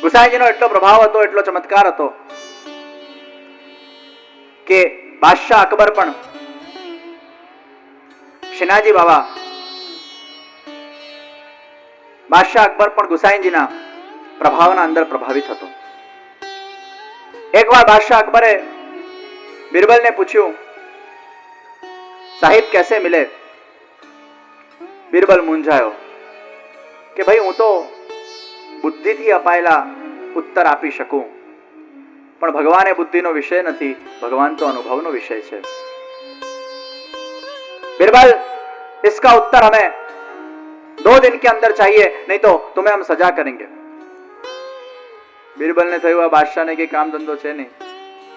ગુસાઈજીનો એટલો પ્રભાવ હતો, એટલો ચમત્કાર હતો કે બાદશાહ અકબર પણ શિનાજી બાવા બાદશાહ અકબર પણ ગુસાઈજીના પ્રભાવના અંદર પ્રભાવિત હતો. એકવાર બાદશાહ અકબરે બિરબલને પૂછ્યું, સાહિબ कैसे मिले? બિરબલ મૂંઝાયો કે ભાઈ હું તો બુદ્ધિથી અપાયેલા ઉત્તર આપી શકું, પણ ભગવાન એ બુદ્ધિનો વિષય નથી, ભગવાન તો અનુભવનો વિષય છે. बिरबल इसका उत्तर हमें 2 दिन के अंदर चाहिए, नहीं तो तुम्हें हम सजा करेंगे. बिरबल ने થયું આ બાદશાહને કે કામ ધંધો છે નહીં,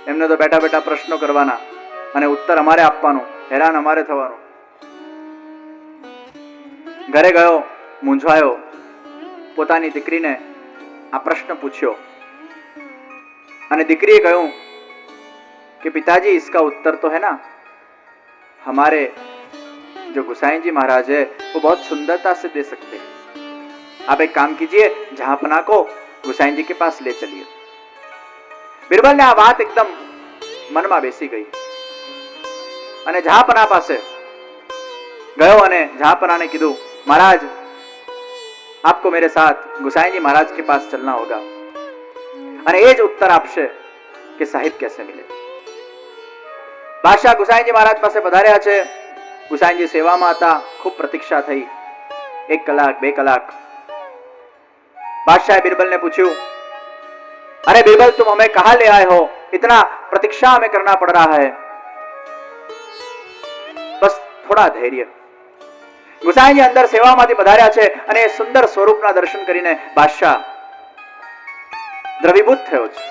એમને તો બેઠા બેઠા પ્રશ્નો કરવાના અને ઉત્તર અમારે આપવાનો, હેરાન અમારે થવાનું. ઘરે ગયો, મૂંઝાયો, પોતાની દીકરીને આ પ્રશ્ન પૂછ્યો અને દીકરીએ કહ્યું कि पिताजी इसका उत्तर तो है ना, हमारे जो गुसाई जी महाराज है वो बहुत सुंदरता से दे सकते हैं. आप एक काम कीजिए, जहांपना को गुसाई जी के पास ले चलिए. बिरबल ने आ बात एकदम मन में बेसी गई અને જહાંપના પાસે ગયો અને જહાંપનાને કીધું, महाराज आपको मेरे साथ गुसाई जी महाराज के पास चलना होगा અને એ જ ઉત્તર આપશે કે સાહિબ कैसे मिले. બાદશાહ ગુસાઈજી મહારાજ પાસે પધાર્યા છે. ગુસાઈજી સેવામાં હતા. ખૂબ પ્રતીક્ષા થઈ. 1 કલાક 2 કલાક. बादशाह बिरबल ने पूछू, अरे बिरबल तुम हमें कहां ले आए हो, इतना प्रतीक्षा हमें करना पड़ रहा है. बस थोड़ा धैर्य. गुसाईजी अंदर सेवाમાંથી પધાર્યા છે અને એ સુંદર સ્વરૂપના દર્શન કરીને બાદશાહ દ્રવીભૂત થયો છે,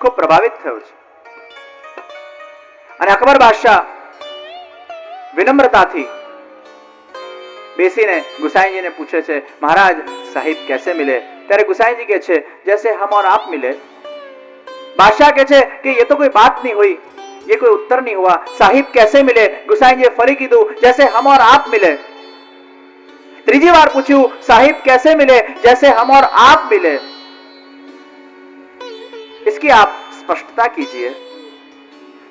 ખૂબ પ્રભાવિત થયો છે. અને અકબર બાદશાહ વિનમ્રતાથી બેસીને ગુસાઈજીને પૂછે છે, महाराज साहिब कैसे मिले? ત્યારે ગુસાઈજી કહે છે, जैसे हम और आप मिले. बादशाह કહે છે કે ये तो कोई बात नहीं हुई, ये कोई उत्तर नहीं हुआ. साहिब कैसे मिले? गुसाईजीએ ફરી કીધું, जैसे हम और आप मिले. ત્રીજી વાર પૂછ્યું, साहिब कैसे मिले? जैसे हम और आप मिले. इसकी आप स्पष्टता कीजिए.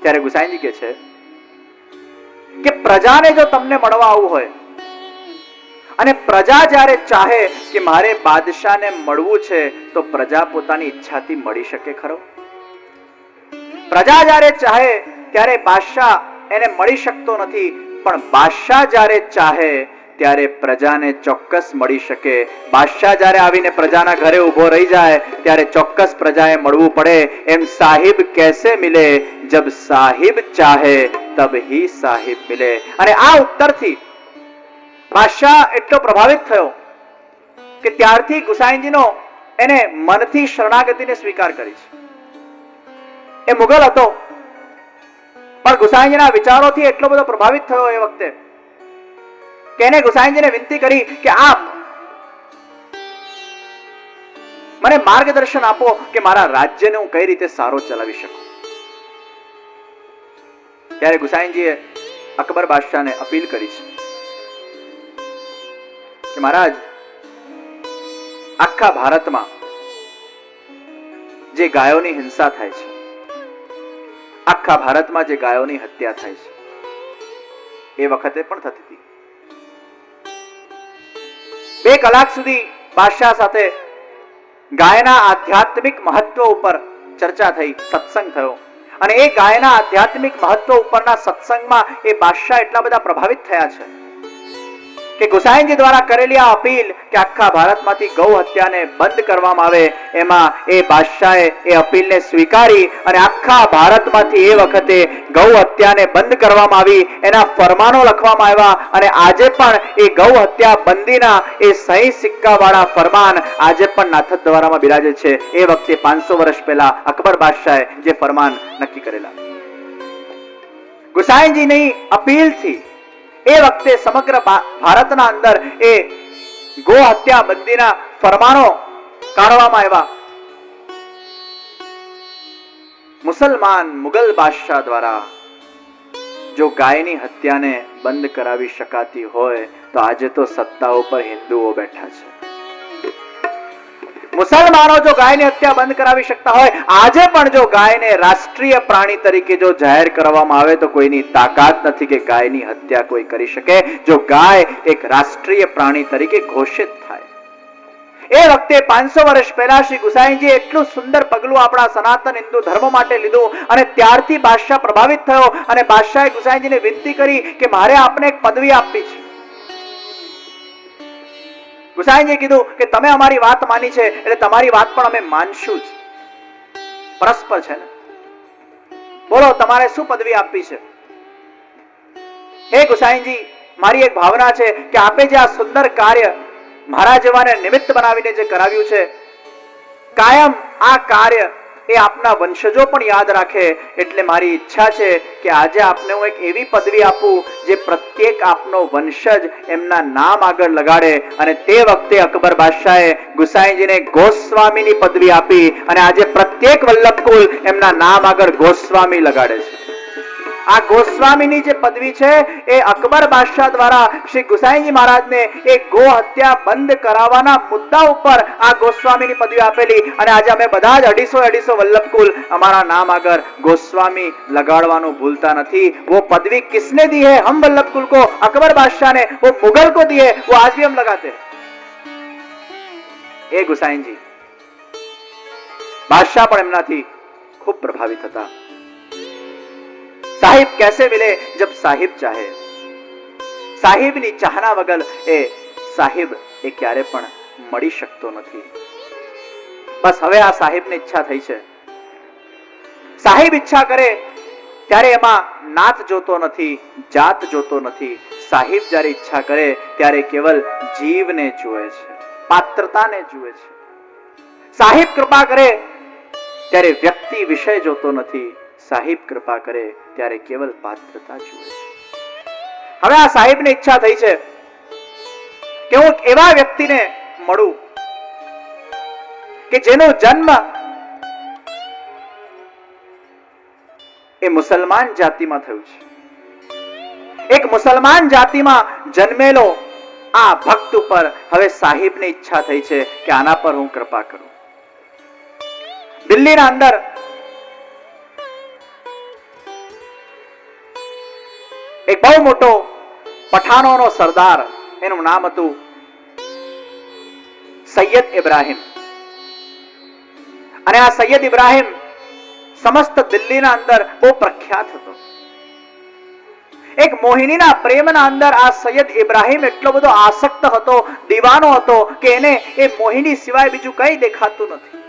ત્યારે ગુસાઈજી કહે છે કે પ્રજાને જો તમને મળવા આવવું હોય અને પ્રજા જ્યારે ચાહે કે મારે બાદશાહને મળવું છે તો પ્રજા પોતાની ઈચ્છાથી મળી શકે ખરો? પ્રજા જ્યારે ચાહે ત્યારે બાદશાહ એને મળી શકતો નથી, પણ બાદશાહ જ્યારે ચાહે ત્યારે પ્રજાને ચોક્કસ મળી શકે. બાદશાહ જ્યારે આવીને પ્રજાના ઘરે ઊભો રહી જાય ત્યારે ચોક્કસ પ્રજાએ મળવું પડે. એમ સાહિબ कैसे मिले? जब साहिब चाहे तब ही साहिब मिले. અને આ ઉત્તરથી બાદશાહ એટલો પ્રભાવિત થયો કે ત્યારથી ગુસાઈજીનો એને મનથી શરણાગતિને સ્વીકાર કરી છે. એ મુગલ હતો પણ ગુસાઈજીના વિચારોથી એટલો બધો પ્રભાવિત થયો એ વખતે કે એને ગુસાઈજીને વિનંતી કરી કે આપ મને માર્ગદર્શન આપો કે મારા રાજ્યને હું કઈ રીતે સારો ચલાવી શકું. ત્યારે ગુસાઈજીએ અકબર બાદશાહને અપીલ કરી છે કે महाराज આખા ભારતમાં જે ગાયોની હિંસા થાય છે, આખા ભારતમાં જે ગાયોની હત્યા થાય છે એ વખતે પણ થતી હતી. 2 કલાક સુધી બાદશાહ સાથે ગાયના આધ્યાત્મિક મહત્વ ઉપર ચર્ચા થઈ, સત્સંગ થયો અને એ ગાયના આધ્યાત્મિક મહત્વ ઉપરના સત્સંગમાં એ બાદશાહ એટલા બધા પ્રભાવિત થયા છે કે ગુસાઈજી દ્વારા કરેલી આ અપીલ કે આખા ભારતમાંથી ગૌ હત્યાને બંધ કરવામાં આવે, એમાં એ બાદશાહે એ અપીલને સ્વીકારી અને આખા ભારતમાંથી એ વખતે ગૌ હત્યાને બંધ કરવામાં આવી. એના ફરમાનો લખવામાં આવ્યા અને આજે પણ એ ગૌ હત્યા બંધીના એ સહી સિક્કાવાળા ફરમાન આજે પણ નાથદ્વારામાં બિરાજે છે. એ વખતે 500 વર્ષ પહેલા અકબર બાદશાહે જે ફરમાન નક્કી કરેલા. ગુસાઈજીની અપીલથી એ વખતે સમગ્ર ભારતના અંદર એ ગો હત્યા બંધીના ફરમાનો કાઢવામાં આવ્યા. મુસલમાન મુગલ બાદશાહ દ્વારા જો ગાયની હત્યાને બંધ કરાવી શકાતી હોય તો આજે તો સત્તા ઉપર હિન્દુઓ બેઠા છે. મુસલમાનો જો ગાયની હત્યા બંધ કરાવી શકતા હોય, આજે પણ જો ગાયને રાષ્ટ્રીય પ્રાણી તરીકે જો જાહેર કરવામાં આવે તો કોઈની તાકાત નથી કે ગાયની હત્યા કોઈ કરી શકે. જો ગાય એક રાષ્ટ્રીય પ્રાણી તરીકે ઘોષિત થાય. એ વખતે 500 વર્ષ પહેલા શ્રી ગુસાઈજી એટલું સુંદર પગલું આપણા સનાતન હિન્દુ ધર્મ માટે લીધું અને ત્યારથી બાદશાહ પ્રભાવિત થયો અને બાદશાહે ગુસાઈજીને વિનંતી કરી કે મારે આપને એક પદવી આપવી છે. ગુસાઈજીએ કીધું કે તમે અમારી વાત માની છે એટલે તમારી વાત પણ અમે માનશું જ. પરસ્પર છે ને. બોલો તમારે શું પદવી આપવી છે? હે ગુસાઈજી, મારી એક ભાવના છે કે આપે જે આ સુંદર કાર્ય મારા જેવાને નિમિત્ત બનાવીને જે કરાવ્યું છે, કાયમ આ કાર્ય એ આપના વંશજો પણ યાદ રાખે. એટલે મારી ઈચ્છા છે કે આજે આપને હું એક એવી પદવી આપું જે પ્રત્યેક આપનો વંશજ એમના નામ આગળ લગાડે. અને તે વખતે અકબર બાદશાહે ગુસાઈજીને ગોસ્વામીની પદવી આપી અને આજે પ્રત્યેક વલ્લભકુલ એમના નામ આગળ ગોસ્વામી લગાડે છે. આ ગોસ્વામીની જે પદવી છે એ અકબર બાદશાહ દ્વારા શ્રી ગુસાઈજી મહારાજને એ ગો હત્યા બંધ કરાવવાના મુદ્દા ઉપર આ ગોસ્વામીની પદવી આપેલી. અને આજે અમે બધા જ 250 વલ્લભકુલ અમારા નામ આગળ ગોસ્વામી લગાડવાનું ભૂલતા નથી. वो पदवी किसने दी है? हम वल्लभकुल को, अकबर बादशाह ने. वो मुगल को दी है, वो आज भी हम लगाते हैं. એ ગુસાઈજી બાદશાહ પણ એમનાથી ખૂબ પ્રભાવિત હતા. સાહિબ कैसे मिले? जब साहिब चाहे. સાહિબની ચાહના વગર એ સાહિબ એ ક્યારે પણ મળી શકતો નથી. બસ હવે આ સાહિબની ઈચ્છા થઈ છે. સાહિબ ઈચ્છા કરે ત્યારે એમાં નાત જોતો નથી, જાત જોતો નથી. સાહિબ જ્યારે ઈચ્છા કરે ત્યારે કેવલ જીવને જુએ છે, પાત્રતાને જુએ છે. સાહિબ કૃપા કરે ત્યારે વ્યક્તિ વિષય જોતો નથી. સાહિબ કૃપા કરે ત્યારે કેવલ પાત્રતા જુએ છે. હવે આ સાહિબની ઈચ્છા થઈ છે કે હું એવા વ્યક્તિને મળું કે જેનો જન્મ એ મુસલમાન જાતિમાં થયું છે. એક મુસલમાન જાતિમાં જન્મેલો આ ભક્ત ઉપર હવે સાહિબની ઈચ્છા થઈ છે કે આના પર હું કૃપા કરું. દિલ્હીના અંદર એક બહુ મોટો પઠાણોનો સરદાર, એનું નામ હતું સૈયદ ઇબ્રાહિમ. અને આ સૈયદ ઇબ્રાહિમ સમસ્ત દિલ્હીના અંદર બહુ પ્રખ્યાત હતો. એક મોહિનીના પ્રેમના અંદર આ સૈયદ ઇબ્રાહિમ એટલો બધો આસક્ત હતો, દીવાનો હતો કે એને એ મોહિની સિવાય બીજું કંઈ દેખાતું નથી.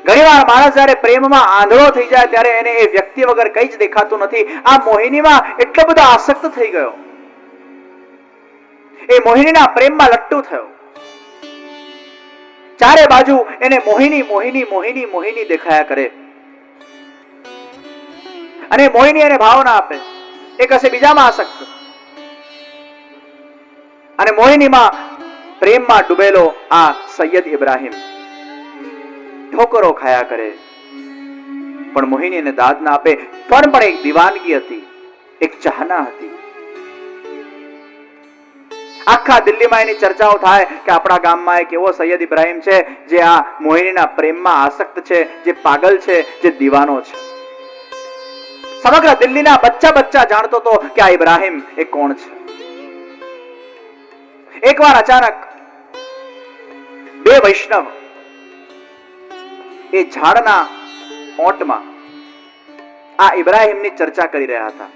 ઘણીવાર માણસ જ્યારે પ્રેમમાં આંધળો થઈ જાય ત્યારે એને એ વ્યક્તિ વગર કંઈ જ દેખાતું નથી. આ મોહિનીમાં એટલો બધો આસક્ત થઈ ગયો, એ મોહિનીના પ્રેમમાં લટ્ટુ થયો. ચારે બાજુ એને મોહિની મોહિની મોહિની મોહિની દેખાયા કરે. અને મોહિની એને ભાવ ના આપે, એ કશે બીજામાં આસક્ત. અને મોહિનીમાં પ્રેમમાં ડૂબેલો આ સૈયદ ઇબ્રાહિમ ઠોકરો ખાયા કરે, પણ મોહિની એને દાદ ના આપે. પણ એક દીવાનગી હતી, એક ચાહના હતી. આખા દિલ્હીમાં એની ચર્ચાઓ થાય કે આપણા ગામમાં એક એવો સૈયદ ઇબ્રાહિમ છે જે આ મોહિનીના પ્રેમમાં આસક્ત છે, જે પાગલ છે, જે દીવાનો છે. સમગ્ર દિલ્હીના બચ્ચા જાણતો હતો કે આ ઇબ્રાહિમ એ કોણ છે. એકવાર અચાનક બે વૈષ્ણવ એ ઝાડના ઓટમાં આ ઇબ્રાહિમની ચર્ચા કરી રહ્યા હતા.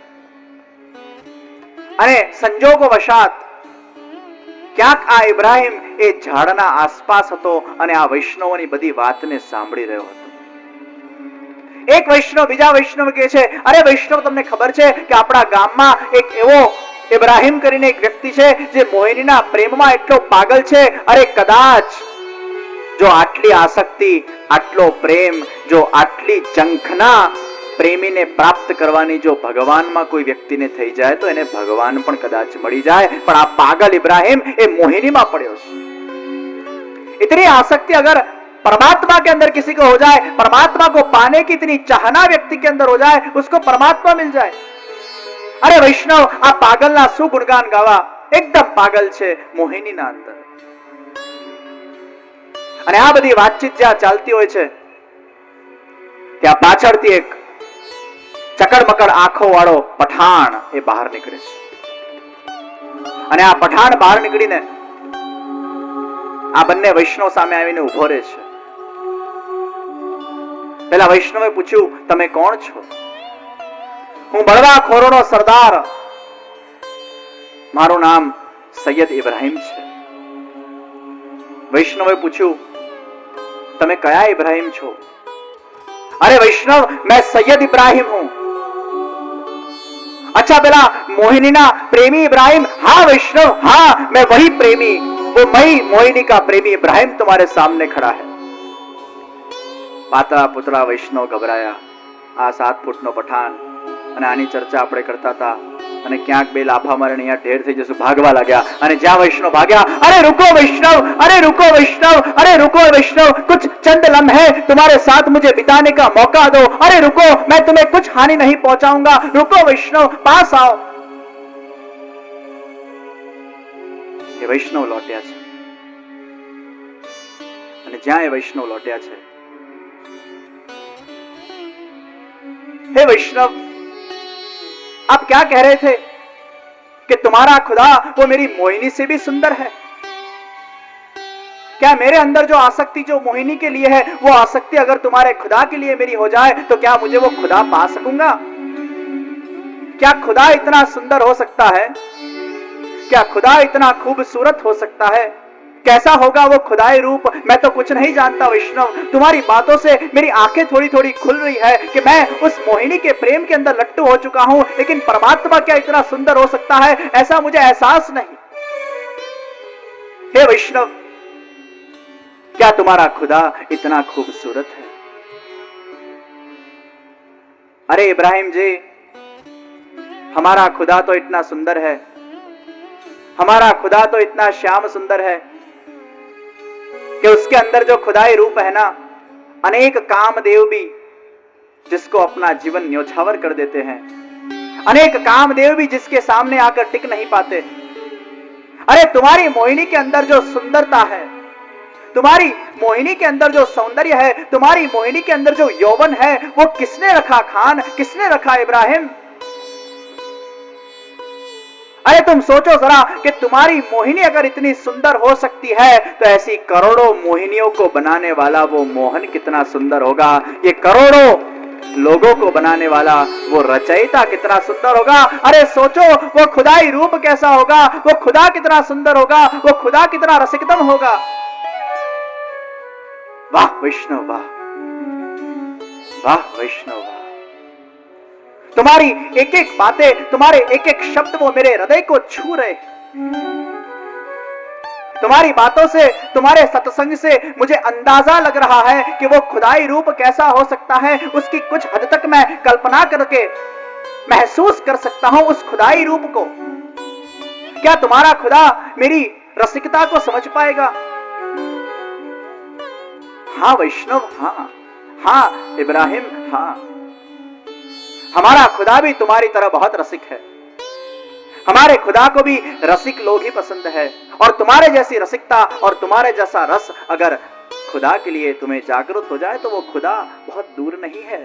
અને સંજોગો વશાત ક્યાંક આ ઇબ્રાહિમ એ ઝાડના આસપાસ હતો અને આ વૈષ્ણવોની બધી વાતને સાંભળી રહ્યો હતો. એક વૈષ્ણવ બીજા વૈષ્ણવ કહે છે, અરે વૈષ્ણવ, તમને ખબર છે કે આપણા ગામમાં એક એવો ઇબ્રાહિમ કરીને એક વ્યક્તિ છે જે મોહિનીના પ્રેમમાં એટલો પાગલ છે. અરે કદાચ જો આટલી આસક્તિ, આટલો પ્રેમ, જો આટલી ઝંખના પ્રેમીને પ્રાપ્ત કરવાની જો ભગવાનમાં કોઈ વ્યક્તિને થઈ જાય તો એને ભગવાન પણ કદાચ મળી જાય. પણ આ પાગલ ઇબ્રાહિમ એ મોહિनीમાં પડ્યો છે. इतनी आसक्ति अगर परमात्मा के अंदर किसी को हो जाए, परमात्मा को पाने की इतनी चाहना व्यक्ति के अंदर हो जाए, उसको परमात्मा मिल जाए. अरे वैष्णव, आ पागलना શું ગુણગાન ગાવા, એકદમ પાગલ છે મોહિનીના અંદર. અને આ બધી વાતચીત જ્યાં ચાલતી હોય છે ત્યાં પાછળથી એક ચકડમકડ આંખો વાળો પઠાણ એ બહાર નીકળે છે. અને આ પઠાણ બહાર નીકળીને આ બંને વૈષ્ણવ સામે આવીને ઉભો રહે છે. પેલા વૈષ્ણવે પૂછ્યું, તમે કોણ છો? હું બળવાખોરોનો સરદાર, મારું નામ સૈયદ ઇબ્રાહિમ છે. વૈષ્ણવે પૂછ્યું, તમે કયા ઇબ્રાહિમ છો? अरे वैष्णव, मैं सैयद इब्राहिम हूं. अच्छा, पेला मोहिनी ना प्रेमी इब्राहिम? हाँ वैष्णव, हाँ मैं वही प्रेमी, वो मई मोहिनी का प्रेमी इब्राहिम तुम्हारे सामने खड़ा है. पातळा पुतळा वैष्णव गभराया. આ 7 ફૂટનો પઠાણ અને આની ચર્ચા આપણે કરતા હતા અને ક્યાંક બે લાફા મારીને અહીંયા ઢેર થઈ જશું, ભાગવા લાગ્યા. અને જ્યાં વૈષ્ણવ ભાગ્યા, અરે रुको वैष्णव, अरे रुको वैष्णव, अरे रुको वैष्णव, कुछ चंद लम्हे तुम्हारे साथ मुझे बिताने का मौका दो. अरे रुको, मैं तुम्हें कुछ हानि नहीं पहुंचाऊंगा. रुको वैष्णव, पास आओ. ये वैष्णव लौट्या છે અને જ્યાં એ વૈષ્ણવ લौट्યા છે, हे वैष्णव, आप क्या कह रहे थे कि तुम्हारा खुदा वो मेरी मोहिनी से भी सुंदर है? क्या मेरे अंदर जो आसक्ति जो मोहिनी के लिए है, वो आसक्ति अगर तुम्हारे खुदा के लिए मेरी हो जाए तो क्या मुझे वो खुदा पा सकूंगा? क्या खुदा इतना सुंदर हो सकता है? क्या खुदा इतना खूबसूरत हो सकता है? कैसा होगा वो खुदाई रूप? मैं तो कुछ नहीं जानता वैष्णव. तुम्हारी बातों से मेरी आंखें थोड़ी थोड़ी खुल रही है कि मैं उस मोहिनी के प्रेम के अंदर लट्टू हो चुका हूं, लेकिन परमात्मा क्या इतना सुंदर हो सकता है, ऐसा मुझे एहसास नहीं. हे वैष्णव, क्या तुम्हारा खुदा इतना खूबसूरत है? अरे इब्राहिम जी, हमारा खुदा तो इतना सुंदर है, हमारा खुदा तो इतना श्याम सुंदर है कि उसके अंदर जो खुदाई रूप है ना, अनेक कामदेव भी जिसको अपना जीवन न्योछावर कर देते हैं, अनेक कामदेव भी जिसके सामने आकर टिक नहीं पाते. अरे तुम्हारी मोहिनी के अंदर जो सुंदरता है, तुम्हारी मोहिनी के अंदर जो सौंदर्य है, तुम्हारी मोहिनी के अंदर जो यौवन है, वो किसने रखा खान, किसने रखा इब्राहिम? अरे तुम सोचो जरा कि तुम्हारी मोहिनी अगर इतनी सुंदर हो सकती है तो ऐसी करोड़ों मोहिनियों को बनाने वाला वो मोहन कितना सुंदर होगा. ये करोड़ों लोगों को बनाने वाला वो रचयिता कितना सुंदर होगा. अरे सोचो वो खुदाई रूप कैसा होगा, वो खुदा कितना सुंदर होगा, वो खुदा कितना रसिकतम होगा. वाह वैष्णव वाह, वाह वैष्णव वाह. तुम्हारी एक एक बातें, तुम्हारे एक एक शब्द वो मेरे हृदय को छू रहे. तुम्हारी बातों से, तुम्हारे सत्संग से मुझे अंदाजा लग रहा है कि वो खुदाई रूप कैसा हो सकता है. उसकी कुछ हद तक मैं कल्पना करके महसूस कर सकता हूं उस खुदाई रूप को. क्या तुम्हारा खुदा मेरी रसिकता को समझ पाएगा? हाँ वैष्णव, हाँ हाँ इब्राहिम, हाँ हमारा खुदा भी तुम्हारी तरह बहुत रसिक है. हमारे खुदा को भी रसिक लोग ही पसंद है. और तुम्हारे जैसी रसिकता और तुम्हारे जैसा रस अगर खुदा के लिए तुम्हें जागरूक हो जाए तो वो खुदा बहुत दूर नहीं है.